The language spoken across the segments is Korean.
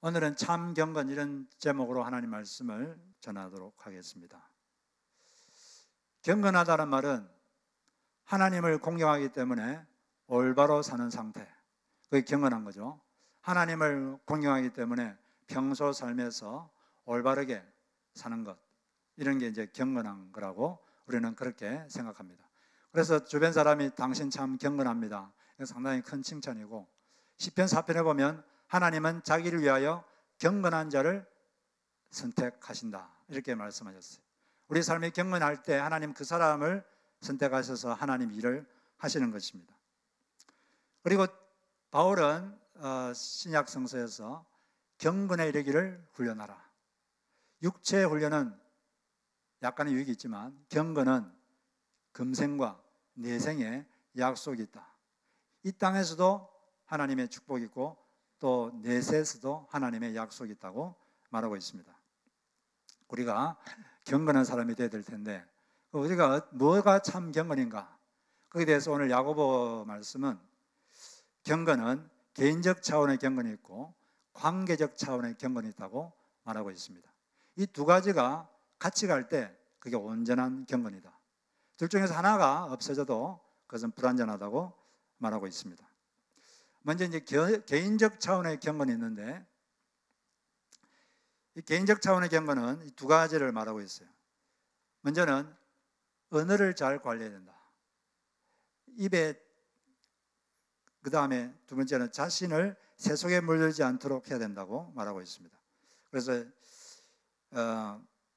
오늘은 참 경건 이런 제목으로 하나님 말씀을 전하도록 하겠습니다. 경건하다는 말은 하나님을 공경하기 때문에 올바로 사는 상태, 그게 경건한 거죠. 하나님을 공경하기 때문에 평소 삶에서 올바르게 사는 것, 이런 게 이제 경건한 거라고 우리는 그렇게 생각합니다. 그래서 주변 사람이 당신 참 경건합니다, 이거 상당히 큰 칭찬이고, 시편 4편에 보면 하나님은 자기를 위하여 경건한 자를 선택하신다, 이렇게 말씀하셨어요. 우리 삶이 경건할 때 하나님 그 사람을 선택하셔서 하나님 일을 하시는 것입니다. 그리고 바울은 신약 성서에서 경건에 이르기를 훈련하라. 육체의 훈련은 약간의 유익이 있지만 경건은 금생과 내생의 약속이 있다. 이 땅에서도 하나님의 축복이 있고 또 내세에서도 하나님의 약속이 있다고 말하고 있습니다. 우리가 경건한 사람이 되어야 될 텐데 우리가 뭐가 참 경건인가? 거기에 대해서 오늘 야고보 말씀은 경건은 개인적 차원의 경건이 있고 관계적 차원의 경건이 있다고 말하고 있습니다. 이 두 가지가 같이 갈 때 그게 온전한 경건이다. 둘 중에서 하나가 없어져도 그것은 불완전하다고 말하고 있습니다. 먼저 이제 개인적 차원의 경건이 있는데 이 개인적 차원의 경건은 두 가지를 말하고 있어요. 먼저는 언어를 잘 관리해야 된다. 입에, 그 다음에 두 번째는 자신을 세속에 물들지 않도록 해야 된다고 말하고 있습니다. 그래서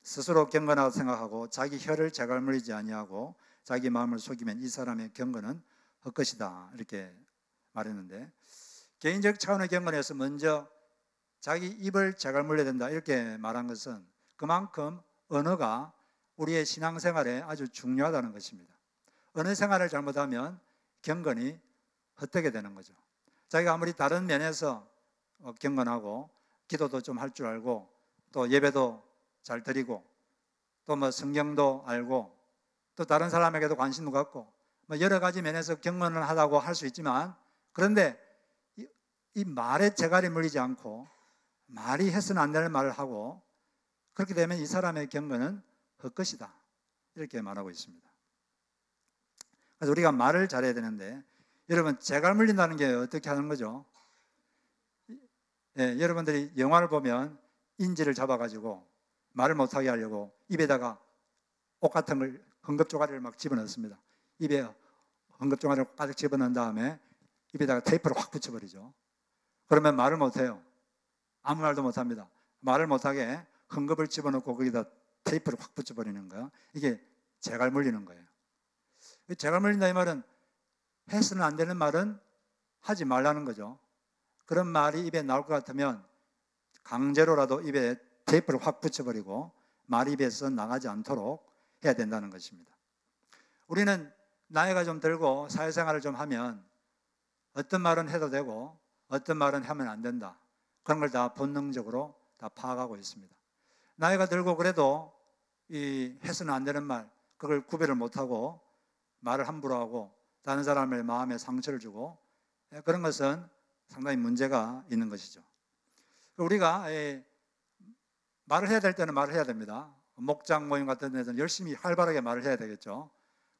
스스로 경건하다고 생각하고 자기 혀를 재갈물리지 아니하고 자기 마음을 속이면 이 사람의 경건은 헛것이다, 이렇게 말했는데, 개인적 차원의 경건에서 먼저 자기 입을 재갈물려야 된다, 이렇게 말한 것은 그만큼 언어가 우리의 신앙생활에 아주 중요하다는 것입니다. 언어 생활을 잘못하면 경건이 헛되게 되는 거죠. 자기가 아무리 다른 면에서 경건하고 기도도 좀 할 줄 알고 또 예배도 잘 드리고 또 뭐 성경도 알고 또 다른 사람에게도 관심도 갖고 뭐 여러 가지 면에서 경건을 하다고 할 수 있지만, 그런데 이 말에 재갈이 물리지 않고 말이 해서는 안 되는 말을 하고 그렇게 되면 이 사람의 경건은 헛것이다, 이렇게 말하고 있습니다. 그래서 우리가 말을 잘해야 되는데, 여러분 재갈 물린다는 게 어떻게 하는 거죠? 예, 여러분들이 영화를 보면 인지를 잡아가지고 말을 못하게 하려고 입에다가 옷 같은 걸, 헝겊조가리를 막 집어넣습니다. 입에 헝겊조가리를 가득 집어넣은 다음에 입에다가 테이프를 확 붙여버리죠. 그러면 말을 못해요. 아무 말도 못합니다. 말을 못하게 헝겊을 집어넣고 거기다 테이프를 확 붙여버리는 거예요. 이게 재갈 물리는 거예요. 재갈 물린다 이 말은 해서는 안 되는 말은 하지 말라는 거죠. 그런 말이 입에 나올 것 같으면 강제로라도 입에 테이프를 확 붙여버리고 말이 입에서 나가지 않도록 해야 된다는 것입니다. 우리는 나이가 좀 들고 사회생활을 좀 하면 어떤 말은 해도 되고 어떤 말은 하면 안 된다, 그런 걸 다 본능적으로 다 파악하고 있습니다. 나이가 들고 그래도 이 해서는 안 되는 말, 그걸 구별을 못하고 말을 함부로 하고 다른 사람의 마음에 상처를 주고 그런 것은 상당히 문제가 있는 것이죠. 우리가 말을 해야 될 때는 말을 해야 됩니다. 목장 모임 같은 데서는 열심히 활발하게 말을 해야 되겠죠.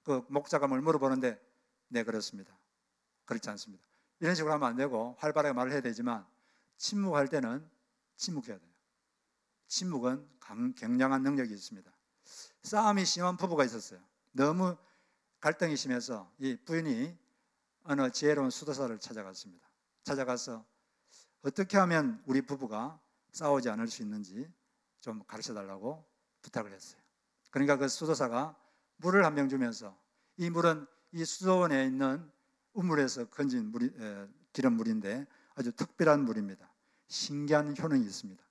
그 목자가 뭘 물어보는데 네 그렇습니다, 그렇지 않습니다, 이런 식으로 하면 안 되고 활발하게 말을 해야 되지만 침묵할 때는 침묵해야 돼요. 침묵은 굉장한 능력이 있습니다. 싸움이 심한 부부가 있었어요. 너무 갈등이 심해서 이 부인이 어느 지혜로운 수도사를 찾아갔습니다. 찾아가서 어떻게 하면 우리 부부가 싸우지 않을 수 있는지 좀 가르쳐 달라고 부탁을 했어요. 그러니까 그 수도사가 물을 한 병 주면서, 이 물은 이 수도원에 있는 우물에서 건진 기름물인데 아주 특별한 물입니다. 신기한 효능이 있습니다.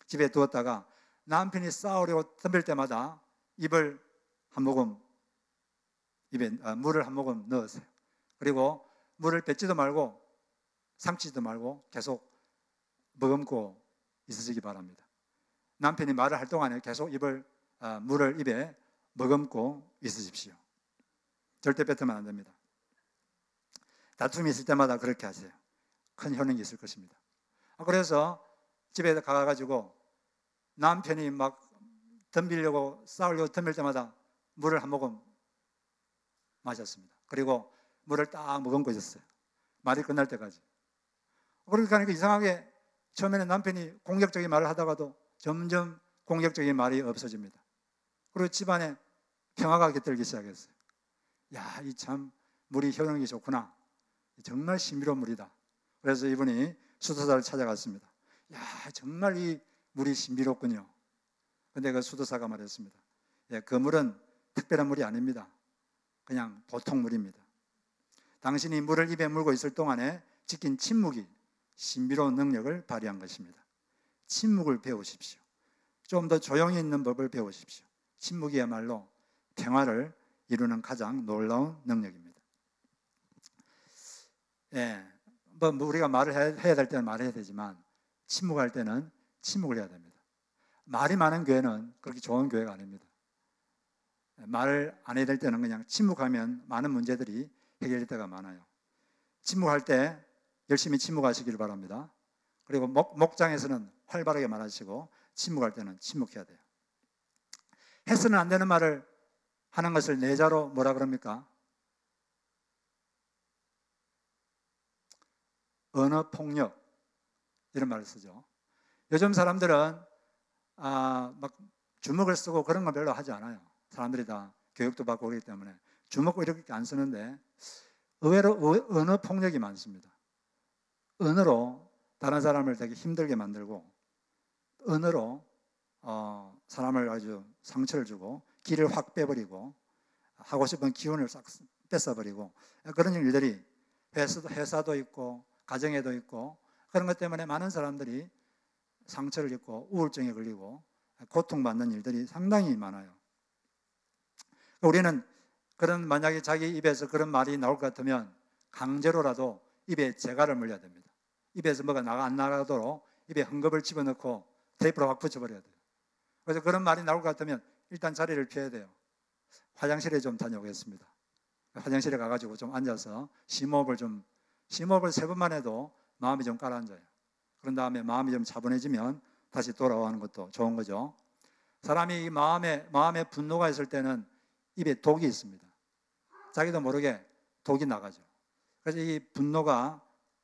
집에 두었다가 남편이 싸우려고 덤빌 때마다 물을 한 모금 넣으세요. 그리고 물을 뱉지도 말고 삼키지도 말고 계속 머금고 있으시기 바랍니다. 남편이 말을 할 동안에 계속 물을 입에 머금고 있으십시오. 절대 뱉으면 안 됩니다. 다툼이 있을 때마다 그렇게 하세요. 큰 효능이 있을 것입니다. 그래서 집에 가가지고 남편이 막 덤비려고 싸우려고 덤빌 때마다 물을 한 모금 마셨습니다. 그리고 물을 딱 머금고 있었어요. 말이 끝날 때까지. 그러니까 이상하게 처음에는 남편이 공격적인 말을 하다가도 점점 공격적인 말이 없어집니다. 그리고 집안에 평화가 깃들기 시작했어요. 야, 이 참 물이 효능이 좋구나. 정말 신비로운 물이다. 그래서 이분이 수도사를 찾아갔습니다. 야, 정말 이 물이 신비롭군요. 근데 그 수도사가 말했습니다. 예, 그 물은 특별한 물이 아닙니다. 그냥 보통 물입니다. 당신이 물을 입에 물고 있을 동안에 지킨 침묵이 신비로운 능력을 발휘한 것입니다. 침묵을 배우십시오. 좀 더 조용히 있는 법을 배우십시오. 침묵이야말로 평화를 이루는 가장 놀라운 능력입니다. 예, 뭐 우리가 말을 해야 될 때는 말해야 되지만 침묵할 때는 침묵을 해야 됩니다. 말이 많은 교회는 그렇게 좋은 교회가 아닙니다. 말을 안 해야 될 때는 그냥 침묵하면 많은 문제들이 해결될 때가 많아요. 침묵할 때 열심히 침묵하시길 바랍니다. 그리고 목장에서는 활발하게 말하시고 침묵할 때는 침묵해야 돼요. 해서는 안 되는 말을 하는 것을 내자로 뭐라 그럽니까? 언어폭력, 이런 말을 쓰죠. 요즘 사람들은 막 주먹을 쓰고 그런 거 별로 하지 않아요. 사람들이 다 교육도 받고 그렇기 때문에 주먹을 이렇게 안 쓰는데 의외로 언어폭력이 많습니다. 언어로 다른 사람을 되게 힘들게 만들고 언어로 사람을 아주 상처를 주고 기를 확 빼버리고 하고 싶은 기운을 싹 뺏어버리고 그런 일들이 회사도 있고 가정에도 있고 그런 것 때문에 많은 사람들이 상처를 입고 우울증에 걸리고 고통받는 일들이 상당히 많아요. 우리는 만약에 자기 입에서 그런 말이 나올 것 같으면 강제로라도 입에 재갈을 물려야 됩니다. 입에서 뭐가 안 나가도록 입에 헝겊을 집어넣고 테이프로 확 붙여버려야 돼요. 그래서 그런 말이 나올 것 같으면 일단 자리를 피해야 돼요. 화장실에 좀 다녀오겠습니다. 화장실에 가가지고 좀 앉아서 심호흡을 3번만 해도 마음이 좀 가라앉아요. 그런 다음에 마음이 좀 차분해지면 다시 돌아오는 것도 좋은 거죠. 사람이 마음에 분노가 있을 때는 입에 독이 있습니다. 자기도 모르게 독이 나가죠. 그래서 이 분노가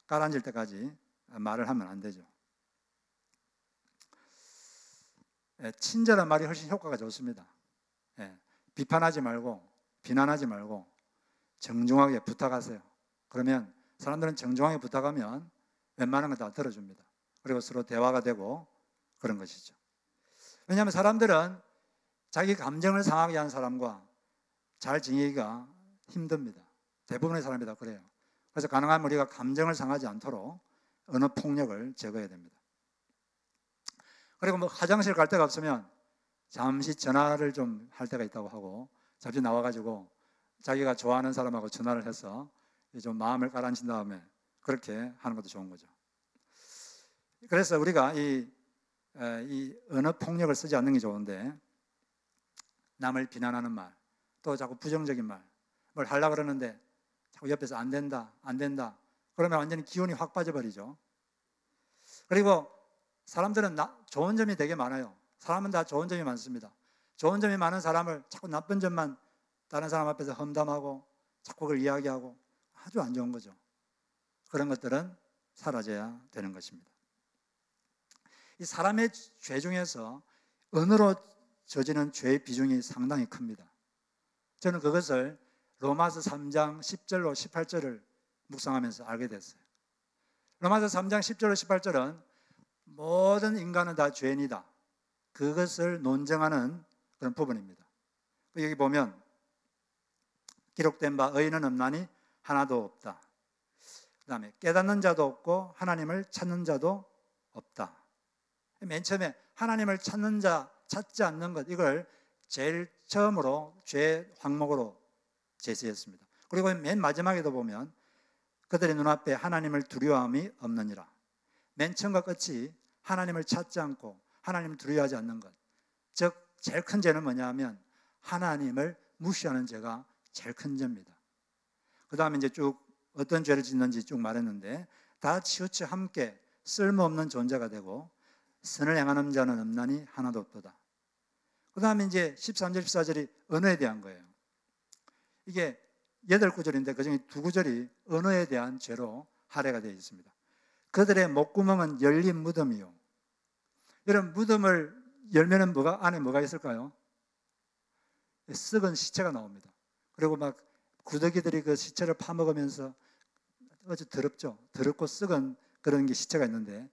가라앉을 때까지 말을 하면 안 되죠. 친절한 말이 훨씬 효과가 좋습니다. 비판하지 말고 비난하지 말고 정중하게 부탁하세요. 그러면 사람들은 정중하게 부탁하면 웬만한 거 다 들어줍니다. 그리고 서로 대화가 되고 그런 것이죠. 왜냐하면 사람들은 자기 감정을 상하게 한 사람과 잘 지내기가 힘듭니다. 대부분의 사람이 다 그래요. 그래서 가능하면 우리가 감정을 상하지 않도록 언어 폭력을 제거해야 됩니다. 그리고 뭐 화장실 갈 데가 없으면 잠시 전화를 좀 할 때가 있다고 하고 잠시 나와가지고 자기가 좋아하는 사람하고 전화를 해서 좀 마음을 가라앉힌 다음에 그렇게 하는 것도 좋은 거죠. 그래서 우리가 이 언어 폭력을 쓰지 않는 게 좋은데 남을 비난하는 말, 또 자꾸 부정적인 말, 뭘 하려고 그러는데 자꾸 옆에서 안 된다 그러면 완전히 기운이 확 빠져버리죠. 그리고 사람들은 좋은 점이 되게 많아요. 사람은 다 좋은 점이 많습니다. 좋은 점이 많은 사람을 자꾸 나쁜 점만 다른 사람 앞에서 험담하고 자꾸 그걸 이야기하고 아주 안 좋은 거죠. 그런 것들은 사라져야 되는 것입니다. 이 사람의 죄 중에서 언어로 저지른 죄의 비중이 상당히 큽니다. 저는 그것을 로마서 3장 10절로 18절을 묵상하면서 알게 됐어요. 로마서 3장 10절로 18절은 모든 인간은 다 죄인이다. 그것을 논증하는 그런 부분입니다. 여기 보면 기록된 바 의인은 없나니 하나도 없다. 그 다음에 깨닫는 자도 없고 하나님을 찾는 자도 없다. 맨 처음에 하나님을 찾는 자, 찾지 않는 것, 이걸 제일 처음으로 죄 항목으로 제시했습니다. 그리고 맨 마지막에도 보면 그들의 눈앞에 하나님을 두려워함이 없느니라. 맨 처음과 끝이 하나님을 찾지 않고 하나님을 두려워하지 않는 것. 즉 제일 큰 죄는 뭐냐 하면 하나님을 무시하는 죄가 제일 큰 죄입니다. 그 다음에 이제 쭉 어떤 죄를 짓는지 쭉 말했는데 다 치우쳐 함께 쓸모없는 존재가 되고 선을 행하는 자는 없나니 하나도 없도다. 그 다음에 이제 13절, 14절이 언어에 대한 거예요. 이게 8구절인데 그중에 2구절이 언어에 대한 죄로 할애가 되어 있습니다. 그들의 목구멍은 열린 무덤이요. 이런 무덤을 열면은 안에 뭐가 있을까요? 썩은 시체가 나옵니다. 그리고 막 구더기들이 그 시체를 파먹으면서 아주 더럽죠. 더럽고 썩은 그런 게 시체가 있는데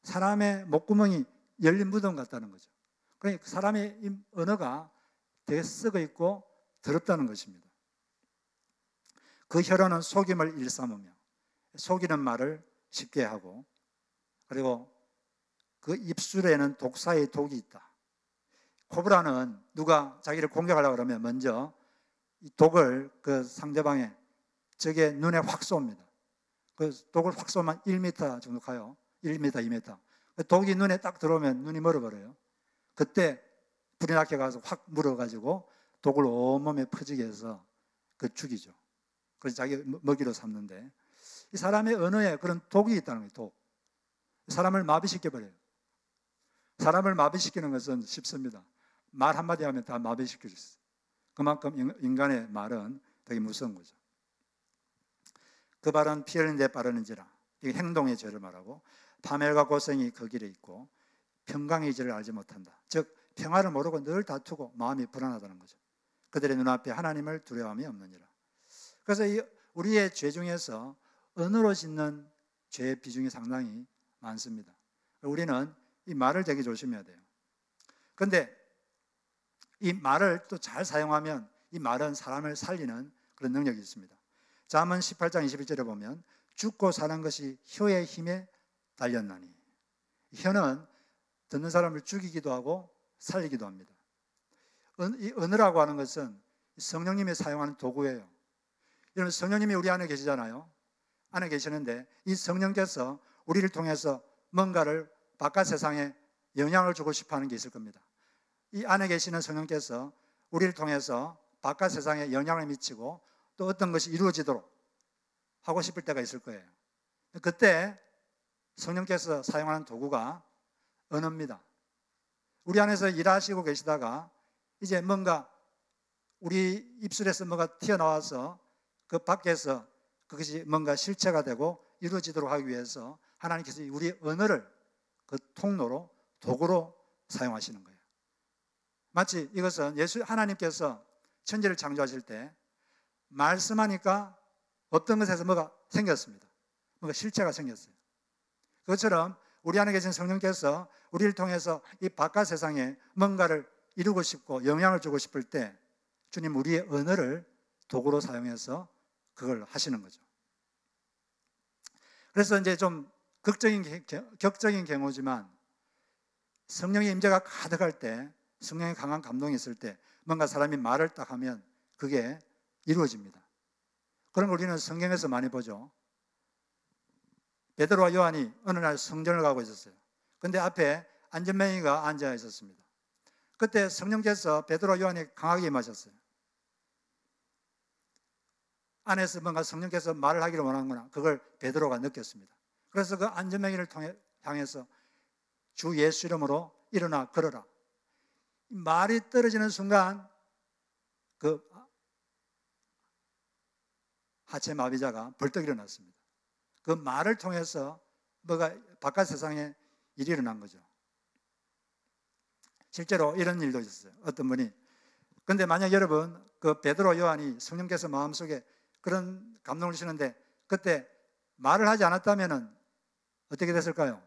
사람의 목구멍이 열린 무덤 같다는 거죠. 그러니까 사람의 언어가 되게 썩어 있고 더럽다는 것입니다. 그 혀로는 속임을 일삼으며 속이는 말을 쉽게 하고 그리고 그 입술에는 독사의 독이 있다. 코브라는 누가 자기를 공격하려고 그러면 먼저 이 독을 그 상대방의 적의 눈에 확 쏩니다. 그 독을 확 쏘면 1m 정도 가요. 1m, 2m. 그 독이 눈에 딱 들어오면 눈이 멀어버려요. 그때 불이 나게 가서 확 물어가지고 독을 온몸에 퍼지게 해서 그 죽이죠. 그래서 자기 먹이로 삼는데 이 사람의 언어에 그런 독이 있다는 거예요. 독. 사람을 마비시켜버려요. 사람을 마비시키는 것은 쉽습니다. 말 한마디 하면 다 마비시킬 수 있어요. 그만큼 인간의 말은 되게 무서운 거죠. 그 발은 피 흘린 데 빠르는지라. 이게 행동의 죄를 말하고 파멸과 고생이 그 길에 있고 평강의 죄를 알지 못한다. 즉 평화를 모르고 늘 다투고 마음이 불안하다는 거죠. 그들의 눈앞에 하나님을 두려움이 없느니라. 그래서 우리의 죄 중에서 언어로 짓는 죄의 비중이 상당히 많습니다. 우리는 이 말을 되게 조심해야 돼요. 그런데 이 말을 또 잘 사용하면 이 말은 사람을 살리는 그런 능력이 있습니다. 잠언 18장 21절에 보면 죽고 사는 것이 혀의 힘에 달렸나니. 혀는 듣는 사람을 죽이기도 하고 살리기도 합니다. 이 언어라고 하는 것은 성령님이 사용하는 도구예요. 여러분 성령님이 우리 안에 계시잖아요. 안에 계시는데 이 성령께서 우리를 통해서 뭔가를 바깥 세상에 영향을 주고 싶어 하는 게 있을 겁니다. 이 안에 계시는 성령께서 우리를 통해서 바깥 세상에 영향을 미치고 또 어떤 것이 이루어지도록 하고 싶을 때가 있을 거예요. 그때 성령께서 사용하는 도구가 언어입니다. 우리 안에서 일하시고 계시다가 이제 뭔가 우리 입술에서 뭔가 튀어나와서 그 밖에서 그것이 뭔가 실체가 되고 이루어지도록 하기 위해서 하나님께서 우리의 언어를 그 통로로 도구로 사용하시는 거예요. 마치 이것은 하나님께서 천지를 창조하실 때 말씀하니까 어떤 것에서 뭐가 생겼습니다. 뭔가 실체가 생겼어요. 그것처럼 우리 안에 계신 성령께서 우리를 통해서 이 바깥 세상에 뭔가를 이루고 싶고 영향을 주고 싶을 때 주님 우리의 언어를 도구로 사용해서 그걸 하시는 거죠. 그래서 이제 좀 격적인 경우지만 성령의 임재가 가득할 때, 성령의 강한 감동이 있을 때 뭔가 사람이 말을 딱 하면 그게 이루어집니다. 그런 걸 우리는 성경에서 많이 보죠. 베드로와 요한이 어느 날 성전을 가고 있었어요. 그런데 앞에 안전뱅이가 앉아 있었습니다. 그때 성령께서 베드로와 요한이 강하게 임하셨어요. 안에서 뭔가 성령께서 말을 하기를 원하는구나. 그걸 베드로가 느꼈습니다. 그래서 그 안전뱅이를 향해서 주 예수 이름으로 일어나 걸어라. 말이 떨어지는 순간 그 하체 마비자가 벌떡 일어났습니다. 그 말을 통해서 뭐가 바깥 세상에 일이 일어난 거죠. 실제로 이런 일도 있었어요. 어떤 분이 근데 만약 여러분 그 베드로 요한이 성령께서 마음속에 그런 감동을 주시는데 그때 말을 하지 않았다면 어떻게 됐을까요?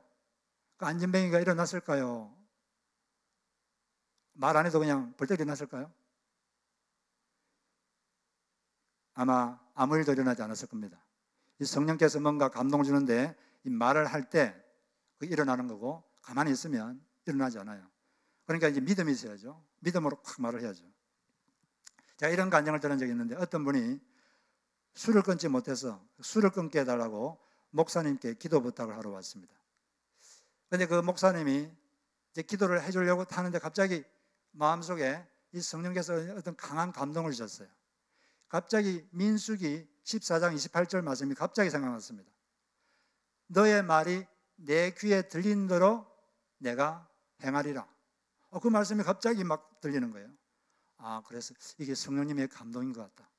그 안전뱅이가 일어났을까요? 말 안 해도 그냥 벌떡 일어났을까요? 아마 아무 일도 일어나지 않았을 겁니다. 이 성령께서 뭔가 감동을 주는데 이 말을 할 때 일어나는 거고 가만히 있으면 일어나지 않아요. 그러니까 이제 믿음이 있어야죠. 믿음으로 확 말을 해야죠. 제가 이런 간증을 들은 적이 있는데 어떤 분이 술을 끊지 못해서 술을 끊게 해달라고 목사님께 기도 부탁을 하러 왔습니다. 그런데 그 목사님이 이제 기도를 해주려고 하는데 갑자기 마음속에 이 성령께서 어떤 강한 감동을 주셨어요. 갑자기 민수기 14장 28절 말씀이 갑자기 생각났습니다. 너의 말이 내 귀에 들린 대로 내가 행하리라. 그 말씀이 갑자기 막 들리는 거예요. 그래서 이게 성령님의 감동인 것 같다.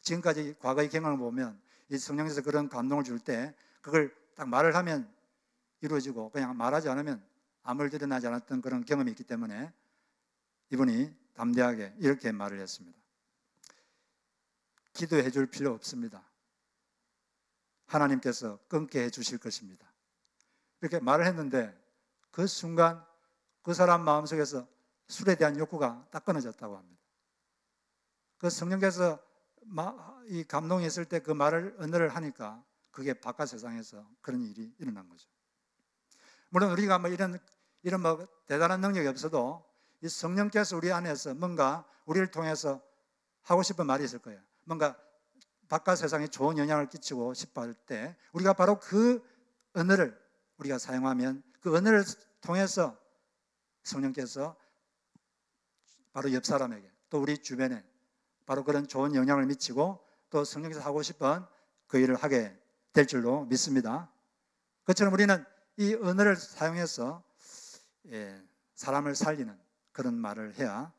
지금까지 과거의 경험을 보면 이 성령께서 그런 감동을 줄 때 그걸 딱 말을 하면 이루어지고 그냥 말하지 않으면 아무 일도 일어나지 않았던 그런 경험이 있기 때문에 이분이 담대하게 이렇게 말을 했습니다. 기도해 줄 필요 없습니다. 하나님께서 끊게 해 주실 것입니다. 이렇게 말을 했는데 그 순간 그 사람 마음속에서 술에 대한 욕구가 딱 끊어졌다고 합니다. 그 성령께서 이 감동이 있을 때 그 말을 언어를 하니까 그게 바깥 세상에서 그런 일이 일어난 거죠. 물론 우리가 이런 대단한 능력이 없어도 이 성령께서 우리 안에서 뭔가 우리를 통해서 하고 싶은 말이 있을 거예요. 뭔가 바깥 세상에 좋은 영향을 끼치고 싶어 할 때 우리가 바로 그 언어를 우리가 사용하면 그 언어를 통해서 성령께서 바로 옆 사람에게 또 우리 주변에 바로 그런 좋은 영향을 미치고 또 성령께서 하고 싶은 그 일을 하게 될 줄로 믿습니다. 그처럼 우리는 이 언어를 사용해서 사람을 살리는 그런 말을 해야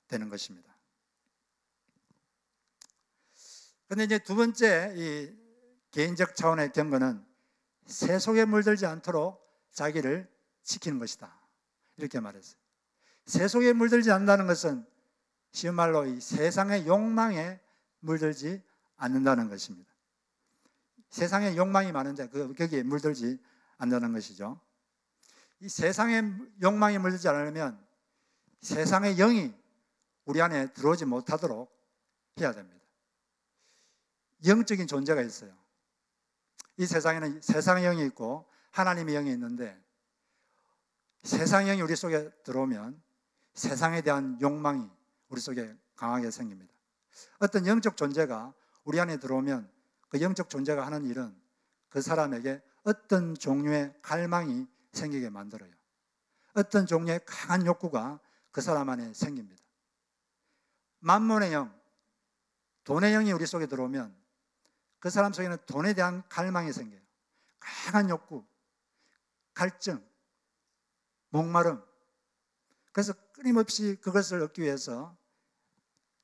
되는 것입니다. 그런데 이제 두 번째 이 개인적 차원의 경고는 새 속에 물들지 않도록 자기를 지키는 것이다. 이렇게 말했어요. 새 속에 물들지 않는다는 것은 쉬운 말로 이 세상의 욕망에 물들지 않는다는 것입니다. 세상에 욕망이 많은데 거기에 물들지 않는다는 것이죠. 이 세상의 욕망이 물들지 않으려면 세상의 영이 우리 안에 들어오지 못하도록 해야 됩니다. 영적인 존재가 있어요. 이 세상에는 세상의 영이 있고 하나님의 영이 있는데 세상의 영이 우리 속에 들어오면 세상에 대한 욕망이 우리 속에 강하게 생깁니다. 어떤 영적 존재가 우리 안에 들어오면 그 영적 존재가 하는 일은 그 사람에게 어떤 종류의 갈망이 생기게 만들어요. 어떤 종류의 강한 욕구가 그 사람 안에 생깁니다. 만몬의 영, 돈의 영이 우리 속에 들어오면 그 사람 속에는 돈에 대한 갈망이 생겨요. 강한 욕구, 갈증, 목마름. 그래서 끊임없이 그것을 얻기 위해서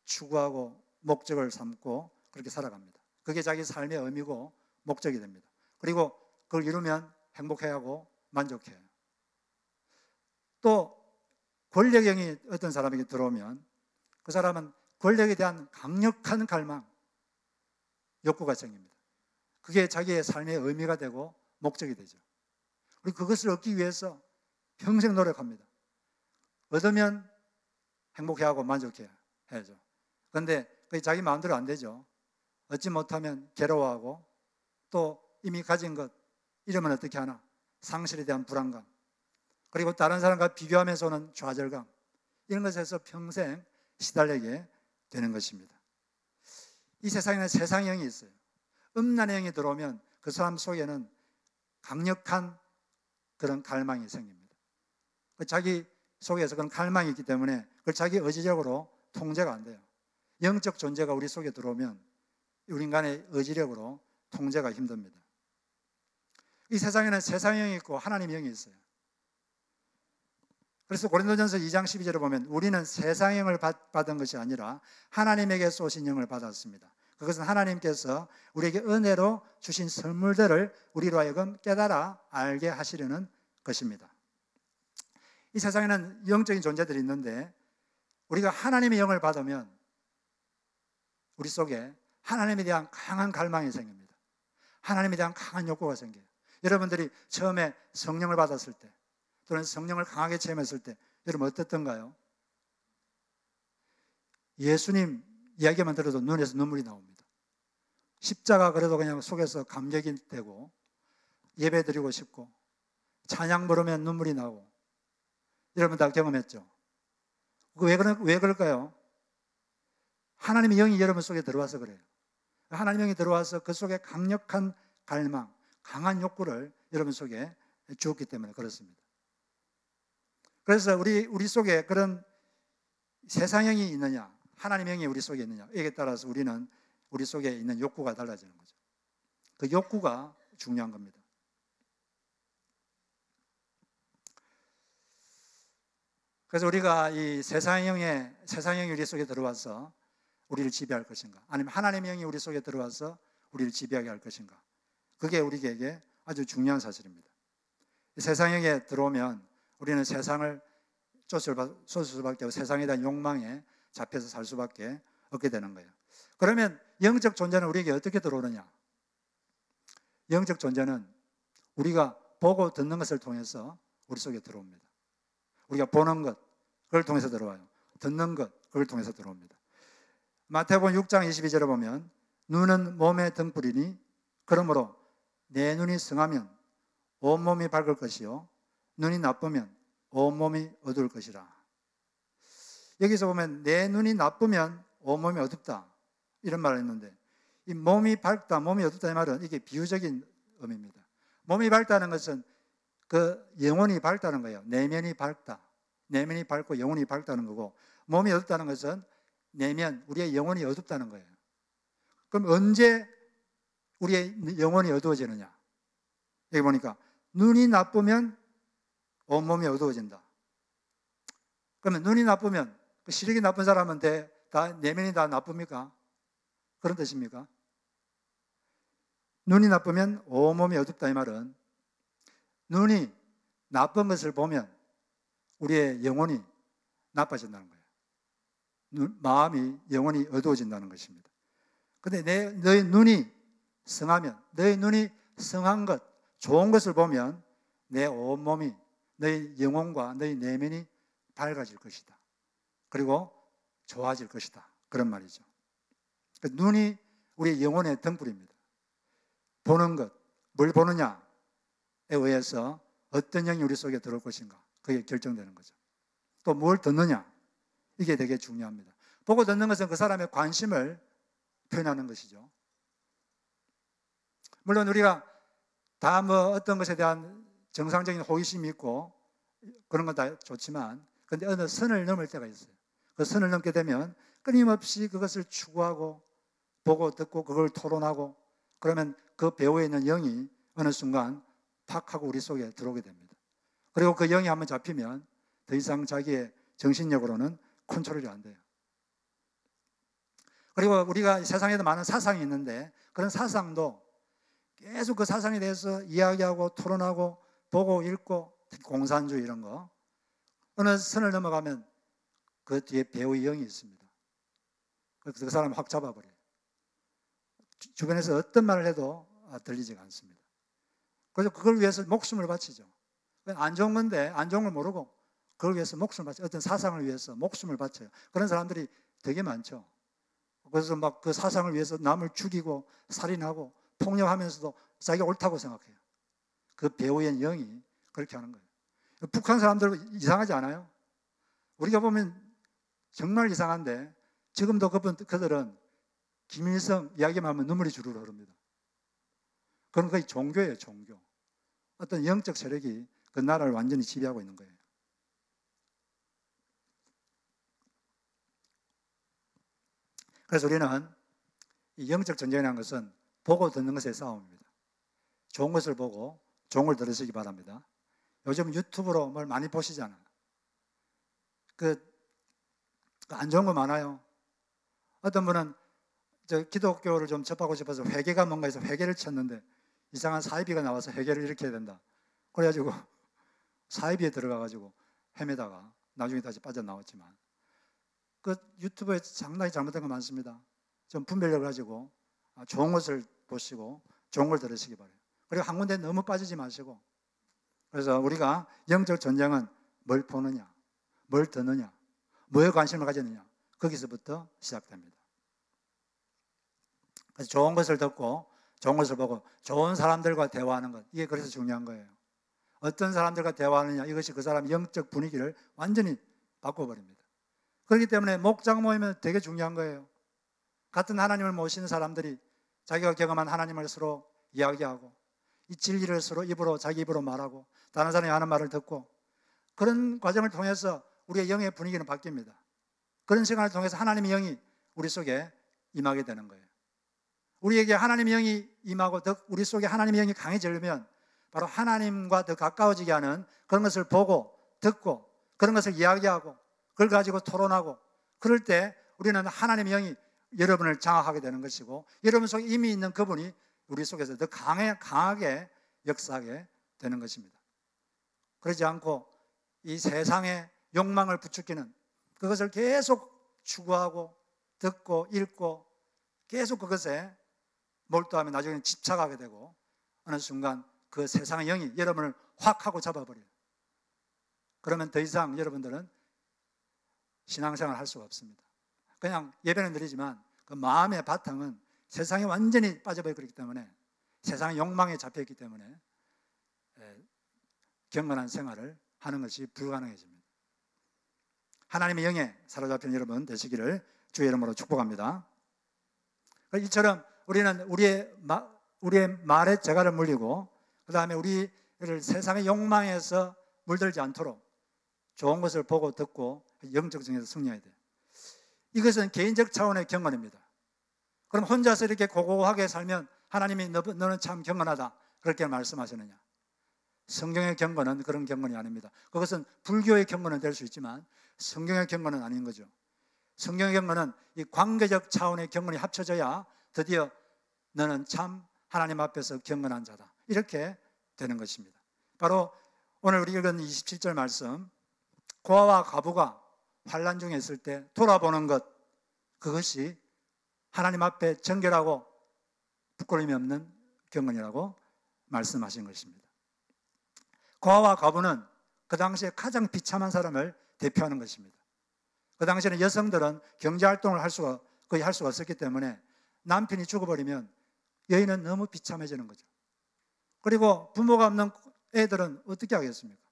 추구하고 목적을 삼고 그렇게 살아갑니다. 그게 자기 삶의 의미고 목적이 됩니다. 그리고 그걸 이루면 행복해하고 만족해요. 또 권력형이 어떤 사람에게 들어오면 그 사람은 권력에 대한 강력한 갈망, 욕구가 생깁니다. 그게 자기의 삶의 의미가 되고 목적이 되죠. 그리고 그것을 얻기 위해서 평생 노력합니다. 얻으면 행복해하고 만족해야죠. 그런데 그게 자기 마음대로 안 되죠. 얻지 못하면 괴로워하고 또 이미 가진 것 이러면 어떻게 하나 상실에 대한 불안감 그리고 다른 사람과 비교하면서 오는 좌절감 이런 것에서 평생 시달리게 되는 것입니다. 이 세상에는 세상의 영이 있어요. 음란의 영이 들어오면 그 사람 속에는 강력한 그런 갈망이 생깁니다. 자기 속에서 그런 갈망이 있기 때문에 그걸 자기 의지력으로 통제가 안 돼요. 영적 존재가 우리 속에 들어오면 우리 인간의 의지력으로 통제가 힘듭니다. 이 세상에는 세상의 영이 있고 하나님의 영이 있어요. 그래서 고린도전서 2장 12절을 보면 우리는 세상의 영을 받은 것이 아니라 하나님에게 쏘신 영을 받았습니다. 그것은 하나님께서 우리에게 은혜로 주신 선물들을 우리로 하여금 깨달아 알게 하시려는 것입니다. 이 세상에는 영적인 존재들이 있는데 우리가 하나님의 영을 받으면 우리 속에 하나님에 대한 강한 갈망이 생깁니다. 하나님에 대한 강한 욕구가 생겨요. 여러분들이 처음에 성령을 받았을 때 또는 성령을 강하게 체험했을 때 여러분 어땠던가요? 예수님 이야기만 들어도 눈에서 눈물이 나옵니다. 십자가 그래도 그냥 속에서 감격이 되고 예배 드리고 싶고 찬양 부르면 눈물이 나고 여러분 다 경험했죠? 왜 그럴까요? 하나님의 영이 여러분 속에 들어와서 그래요. 하나님의 영이 들어와서 그 속에 강력한 갈망, 강한 욕구를 여러분 속에 주었기 때문에 그렇습니다. 그래서 우리 속에 그런 세상의 영이 있느냐, 하나님의 영이 우리 속에 있느냐, 이에 따라서 우리는 우리 속에 있는 욕구가 달라지는 거죠. 그 욕구가 중요한 겁니다. 그래서 우리가 이 세상의 영이 우리 속에 들어와서 우리를 지배할 것인가, 아니면 하나님의 영이 우리 속에 들어와서 우리를 지배하게 할 것인가, 그게 우리에게 아주 중요한 사실입니다. 세상의 영에 들어오면 우리는 세상을 쫓을 수밖에 없고 세상에 대한 욕망에 잡혀서 살 수밖에 없게 되는 거예요. 그러면 영적 존재는 우리에게 어떻게 들어오느냐? 영적 존재는 우리가 보고 듣는 것을 통해서 우리 속에 들어옵니다. 우리가 보는 것, 그걸 통해서 들어와요. 듣는 것, 그걸 통해서 들어옵니다. 마태복음 6장 22절에 보면 눈은 몸의 등불이니 그러므로 내 눈이 성하면 온몸이 밝을 것이요 눈이 나쁘면 온몸이 어두울 것이라. 여기서 보면 내 눈이 나쁘면 온몸이 어둡다 이런 말을 했는데, 이 몸이 밝다, 몸이 어둡다 이 말은 이게 비유적인 의미입니다. 몸이 밝다는 것은 그 영혼이 밝다는 거예요. 내면이 밝다. 내면이 밝고 영혼이 밝다는 거고, 몸이 어둡다는 것은 내면, 우리의 영혼이 어둡다는 거예요. 그럼 언제 우리의 영혼이 어두워지느냐? 여기 보니까 눈이 나쁘면 온몸이 어두워진다. 그러면 눈이 나쁘면, 그 시력이 나쁜 사람은 다 내면이 다 나쁩니까? 그런 뜻입니까? 눈이 나쁘면 온몸이 어둡다 이 말은 눈이 나쁜 것을 보면 우리의 영혼이 나빠진다는 거예요. 마음이, 영혼이 어두워진다는 것입니다. 그런데 너의 눈이 성하면, 너의 눈이 성한 것, 좋은 것을 보면 내 온몸이, 너의 영혼과 너의 내면이 밝아질 것이다. 그리고 좋아질 것이다. 그런 말이죠. 눈이 우리의 영혼의 등불입니다. 보는 것, 뭘 보느냐에 의해서 어떤 영이 우리 속에 들어올 것인가, 그게 결정되는 거죠. 또 뭘 듣느냐, 이게 되게 중요합니다. 보고 듣는 것은 그 사람의 관심을 표현하는 것이죠. 물론 우리가 다 어떤 것에 대한 정상적인 호기심이 있고 그런 건 다 좋지만, 그런데 어느 선을 넘을 때가 있어요. 그 선을 넘게 되면 끊임없이 그것을 추구하고 보고 듣고 그걸 토론하고, 그러면 그 배후에 있는 영이 어느 순간 팍 하고 우리 속에 들어오게 됩니다. 그리고 그 영이 한번 잡히면 더 이상 자기의 정신력으로는 컨트롤이 안 돼요. 그리고 우리가 세상에도 많은 사상이 있는데, 그런 사상도 계속 그 사상에 대해서 이야기하고 토론하고 보고 읽고, 특히 공산주의 이런 거, 어느 선을 넘어가면 그 뒤에 배우의 영이 있습니다. 그래서 그 사람을 확 잡아버려요. 주변에서 어떤 말을 해도 들리지가 않습니다. 그래서 그걸 위해서 목숨을 바치죠. 안 좋은 건데, 안 좋은 걸 모르고 그걸 위해서 목숨을 바쳐요. 어떤 사상을 위해서 목숨을 바쳐요. 그런 사람들이 되게 많죠. 그래서 막 그 사상을 위해서 남을 죽이고 살인하고 폭력하면서도 자기가 옳다고 생각해요. 그 배후의 영이 그렇게 하는 거예요. 북한 사람들 이상하지 않아요? 우리가 보면 정말 이상한데, 지금도 그들은 김일성 이야기만 하면 눈물이 주르르 흐릅니다. 그건 거의 종교예요, 종교. 어떤 영적 세력이 그 나라를 완전히 지배하고 있는 거예요. 그래서 우리는 이 영적 전쟁이라는 것은 보고 듣는 것의 싸움입니다. 좋은 것을 보고 좋은 걸 들으시기 바랍니다. 요즘 유튜브로 뭘 많이 보시잖아요. 안 좋은 거 많아요. 어떤 분은 기독교를 좀 접하고 싶어서 회개가 뭔가 해서 회개를 쳤는데 이상한 사이비가 나와서 회개를 이렇게 해야 된다. 그래가지고 사이비에 들어가가지고 헤매다가 나중에 다시 빠져나왔지만, 그 유튜브에 상당히 잘못된 거 많습니다. 좀 분별력을 가지고 좋은 것을 보시고 좋은 걸 들으시기 바라요. 그리고 한 군데 너무 빠지지 마시고. 그래서 우리가 영적 전쟁은 뭘 보느냐, 뭘 듣느냐, 뭐에 관심을 가졌느냐, 거기서부터 시작됩니다. 그래서 좋은 것을 듣고 좋은 것을 보고 좋은 사람들과 대화하는 것, 이게 그래서 중요한 거예요. 어떤 사람들과 대화하느냐, 이것이 그 사람의 영적 분위기를 완전히 바꿔버립니다. 그렇기 때문에 목장 모임은 되게 중요한 거예요. 같은 하나님을 모시는 사람들이 자기가 경험한 하나님을 서로 이야기하고, 이 진리를 서로 자기 입으로 말하고, 다른 사람이 하는 말을 듣고, 그런 과정을 통해서 우리의 영의 분위기는 바뀝니다. 그런 시간을 통해서 하나님의 영이 우리 속에 임하게 되는 거예요. 우리에게 하나님의 영이 임하고 우리 속에 하나님의 영이 강해지려면 바로 하나님과 더 가까워지게 하는 그런 것을 보고 듣고 그런 것을 이야기하고 그걸 가지고 토론하고 그럴 때 우리는 하나님의 영이 여러분을 장악하게 되는 것이고 여러분 속에 이미 있는 그분이 우리 속에서 더 강하게 역사하게 되는 것입니다. 그러지 않고 이 세상의 욕망을 부추기는 그것을 계속 추구하고 듣고 읽고 계속 그것에 몰두하면 나중에는 집착하게 되고 어느 순간 그 세상의 영이 여러분을 확 하고 잡아버려요. 그러면 더 이상 여러분들은 신앙생활을 할 수가 없습니다. 그냥 예배는 드리지만 그 마음의 바탕은 세상에 완전히 빠져버렸기 때문에 세상의 욕망에 잡혀있기 때문에 경건한 생활을 하는 것이 불가능해집니다. 하나님의 영에 사로잡힌 여러분 되시기를 주의 이름으로 축복합니다. 이처럼 우리는 우리의 말에 재갈을 물리고 그 다음에 우리를 세상의 욕망에서 물들지 않도록 좋은 것을 보고 듣고 영적 정에서 승리해야 돼요. 이것은 개인적 차원의 경건입니다. 그럼 혼자서 이렇게 고고하게 살면 하나님이 너는 참 경건하다 그렇게 말씀하시느냐? 성경의 경건은 그런 경건이 아닙니다. 그것은 불교의 경건은 될 수 있지만 성경의 경건은 아닌 거죠. 성경의 경건은 이 관계적 차원의 경건이 합쳐져야 드디어 너는 참 하나님 앞에서 경건한 자다 이렇게 되는 것입니다. 바로 오늘 우리 읽은 27절 말씀, 고아와 과부가 환난 중에 있을 때 돌아보는 것, 그것이 하나님 앞에 정결하고 부끄러움이 없는 경건이라고 말씀하신 것입니다. 고아와 과부는 그 당시에 가장 비참한 사람을 대표하는 것입니다. 그 당시에는 여성들은 경제활동을 거의 할 수가 없었기 때문에 남편이 죽어버리면 여인은 너무 비참해지는 거죠. 그리고 부모가 없는 애들은 어떻게 하겠습니까?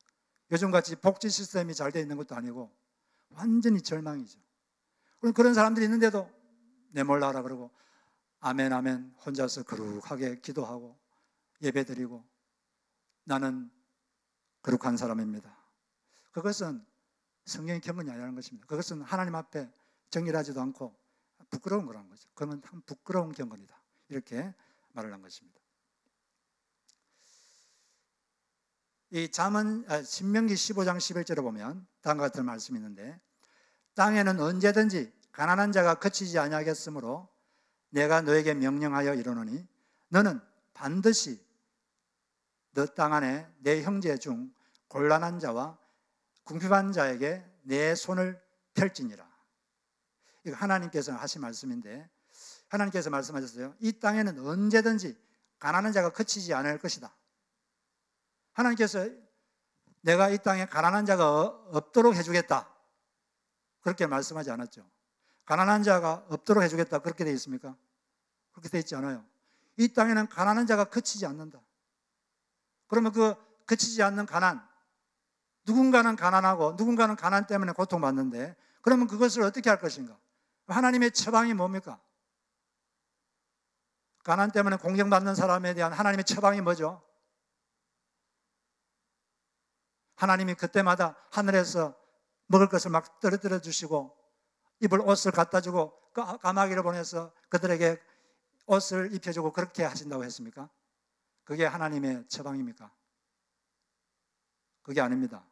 요즘같이 복지 시스템이 잘 되어 있는 것도 아니고 완전히 절망이죠. 그런 사람들이 있는데도 내몰라라 그러고 아멘 아멘 혼자서 거룩하게 기도하고 예배드리고 나는 거룩한 사람입니다. 그것은 성경의 경건이 아니라는 것입니다. 그것은 하나님 앞에 정결하지도 않고 부끄러운 거라는 거죠. 그러면 참 부끄러운 경건이다 이렇게 말을 한 것입니다. 이 신명기 15장 11절에 보면 다음과 같은 말씀이 있는데 땅에는 언제든지 가난한 자가 그치지 아니하겠으므로 내가 너에게 명령하여 이르노니 너는 반드시 너 땅 안에 내 형제 중 곤란한 자와 궁핍한 자에게 내 손을 펼지니라. 이거 하나님께서 하신 말씀인데 하나님께서 말씀하셨어요. 이 땅에는 언제든지 가난한 자가 그치지 않을 것이다. 하나님께서 내가 이 땅에 가난한 자가 없도록 해주겠다 그렇게 말씀하지 않았죠. 가난한 자가 없도록 해주겠다 그렇게 되어 있습니까? 그렇게 되어 있지 않아요. 이 땅에는 가난한 자가 그치지 않는다. 그러면 그 그치지 않는 가난, 누군가는 가난하고 누군가는 가난 때문에 고통받는데 그러면 그것을 어떻게 할 것인가? 하나님의 처방이 뭡니까? 가난 때문에 공경받는 사람에 대한 하나님의 처방이 뭐죠? 하나님이 그때마다 하늘에서 먹을 것을 막 떨어뜨려 주시고 입을 옷을 갖다 주고 까마귀를 보내서 그들에게 옷을 입혀주고 그렇게 하신다고 했습니까? 그게 하나님의 처방입니까? 그게 아닙니다.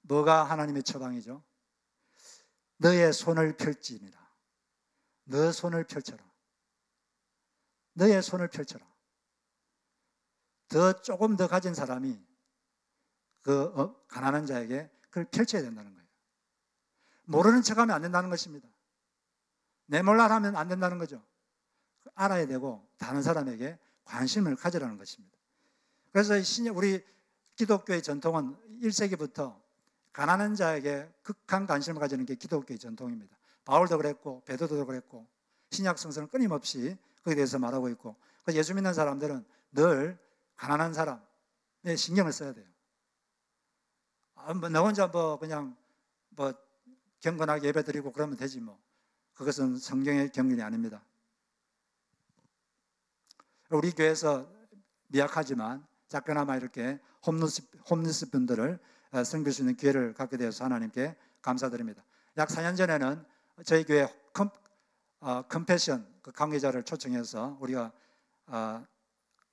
뭐가 하나님의 처방이죠? 너의 손을 펼지니라. 너 손을 펼쳐라. 너의 손을 펼쳐라. 조금 더 가진 사람이 그 가난한 자에게 그걸 펼쳐야 된다는 거예요. 모르는 척하면 안 된다는 것입니다. 내몰라라 하면 안 된다는 거죠. 알아야 되고 다른 사람에게 관심을 가지라는 것입니다. 그래서 우리 기독교의 전통은 1세기부터 가난한 자에게 극한 관심을 가지는 게 기독교의 전통입니다. 바울도 그랬고 베드로도 그랬고 신약 성서는 끊임없이 거기에 대해서 말하고 있고 예수 믿는 사람들은 늘 가난한 사람에 신경을 써야 돼요. 너 혼자 그냥 경건하게 예배드리고 그러면 되지 뭐. 그것은 성경의 경륜이 아닙니다. 우리 교회에서 미약하지만 작게나마 이렇게 홈리스 분들을 섬길 수 있는 기회를 갖게 되어서 하나님께 감사드립니다. 약 4년 전에는 저희 교회 컴패션 그 관계자를 초청해서 우리가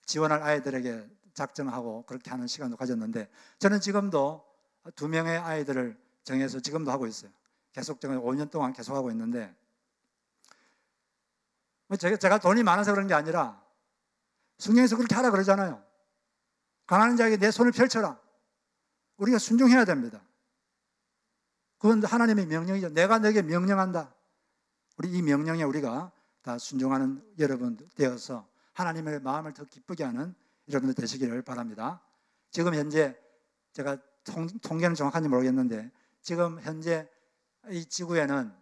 지원할 아이들에게 작정하고 그렇게 하는 시간도 가졌는데 저는 지금도 2명의 아이들을 정해서 지금도 하고 있어요. 계속 정해 5년 동안 계속 하고 있는데, 제가 돈이 많아서 그런 게 아니라 성경에서 그렇게 하라 그러잖아요. 가난한 자에게 내 손을 펼쳐라. 우리가 순종해야 됩니다. 그건 하나님의 명령이죠. 내가 너에게 명령한다. 우리 이 명령에 우리가 다 순종하는 여러분 되어서 하나님의 마음을 더 기쁘게 하는 여러분들 되시기를 바랍니다. 지금 현재 제가 통계는 정확한지 모르겠는데 지금 현재 이 지구에는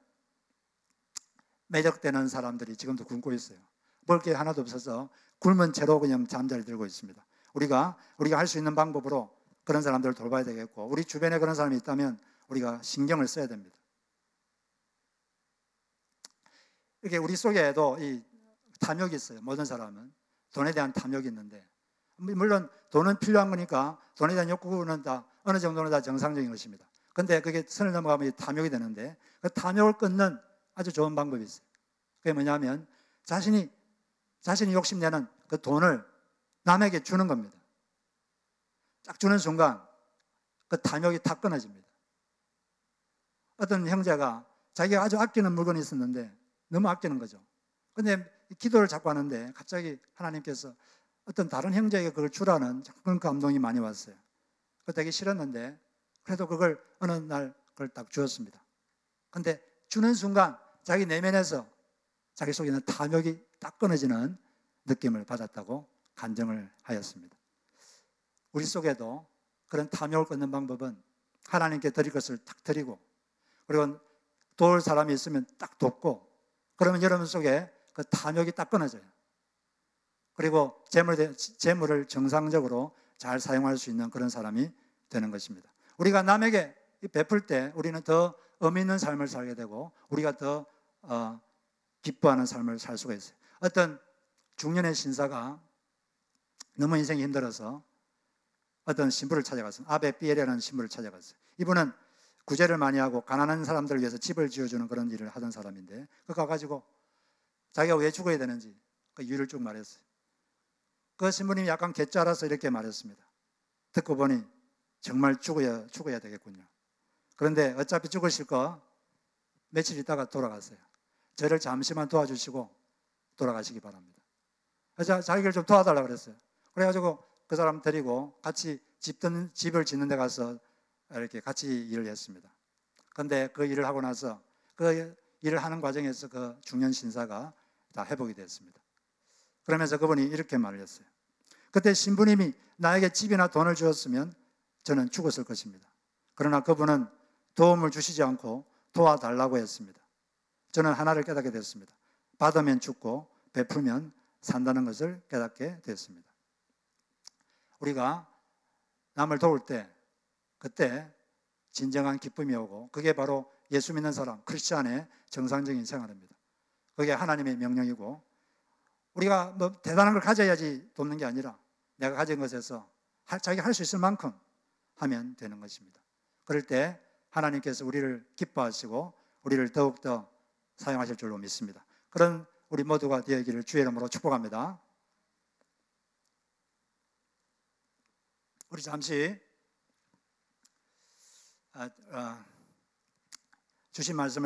매적되는 사람들이 지금도 굶고 있어요. 먹을 게 하나도 없어서 굶은 채로 그냥 잠자리 들고 있습니다. 우리가 할 수 있는 방법으로 그런 사람들을 돌봐야 되겠고, 우리 주변에 그런 사람이 있다면 우리가 신경을 써야 됩니다. 이렇게 우리 속에도 이 탐욕이 있어요. 모든 사람은 돈에 대한 탐욕이 있는데, 물론 돈은 필요한 거니까 돈에 대한 욕구는 다 어느 정도는 다 정상적인 것입니다. 근데 그게 선을 넘어가면 탐욕이 되는데, 그 탐욕을 끊는 아주 좋은 방법이 있어요. 그게 뭐냐면 자신이 욕심내는 그 돈을 남에게 주는 겁니다. 딱 주는 순간 그 탐욕이 다 끊어집니다. 어떤 형제가 자기가 아주 아끼는 물건이 있었는데 너무 아끼는 거죠. 근데 기도를 자꾸 하는데 갑자기 하나님께서 어떤 다른 형제에게 그걸 주라는 그런 감동이 많이 왔어요. 그거 되게 싫었는데 그래도 그걸 어느 날 그걸 딱 주었습니다. 근데 주는 순간 자기 내면에서 자기 속에 있는 탐욕이 딱 끊어지는 느낌을 받았다고 간증을 하였습니다. 우리 속에도 그런 탐욕을 끊는 방법은 하나님께 드릴 것을 딱 드리고, 그리고 도울 사람이 있으면 딱 돕고, 그러면 여러분 속에 그 탐욕이 딱 끊어져요. 그리고 재물을 정상적으로 잘 사용할 수 있는 그런 사람이 되는 것입니다. 우리가 남에게 베풀 때 우리는 더 의미 있는 삶을 살게 되고 우리가 더 기뻐하는 삶을 살 수가 있어요. 어떤 중년의 신사가 너무 인생이 힘들어서 어떤 신부를 찾아갔어요. 아베 삐에레라는 신부를 찾아갔어요. 이분은 구제를 많이 하고 가난한 사람들을 위해서 집을 지어주는 그런 일을 하던 사람인데, 그 가가지고 자기가 왜 죽어야 되는지 그 이유를 쭉 말했어요. 그 신부님이 약간 개짜라서 이렇게 말했습니다. 듣고 보니 정말 죽어야 되겠군요. 그런데 어차피 죽으실 거 며칠 있다가 돌아갔어요. 저를 잠시만 도와주시고 돌아가시기 바랍니다. 그래서 자기를 좀 도와달라고 그랬어요. 그래가지고 그 사람 데리고 같이 집을 짓는 데 가서 이렇게 같이 일을 했습니다. 그런데 그 일을 하고 나서 그 일을 하는 과정에서 그 중년 신사가 다 회복이 됐습니다. 그러면서 그분이 이렇게 말을 했어요. 그때 신부님이 나에게 집이나 돈을 주었으면 저는 죽었을 것입니다. 그러나 그분은 도움을 주시지 않고 도와달라고 했습니다. 저는 하나를 깨닫게 됐습니다. 받으면 죽고 베풀면 산다는 것을 깨닫게 됐습니다. 우리가 남을 도울 때 그때 진정한 기쁨이 오고, 그게 바로 예수 믿는 사람, 크리스찬의 정상적인 생활입니다. 그게 하나님의 명령이고, 우리가 뭐 대단한 걸 가져야지 돕는 게 아니라 내가 가진 것에서 자기가 할 수 있을 만큼 하면 되는 것입니다. 그럴 때 하나님께서 우리를 기뻐하시고 우리를 더욱더 사용하실 줄로 믿습니다. 그런 우리 모두가 되기를 주의 이름으로 축복합니다. 우리 잠시 주신 말씀을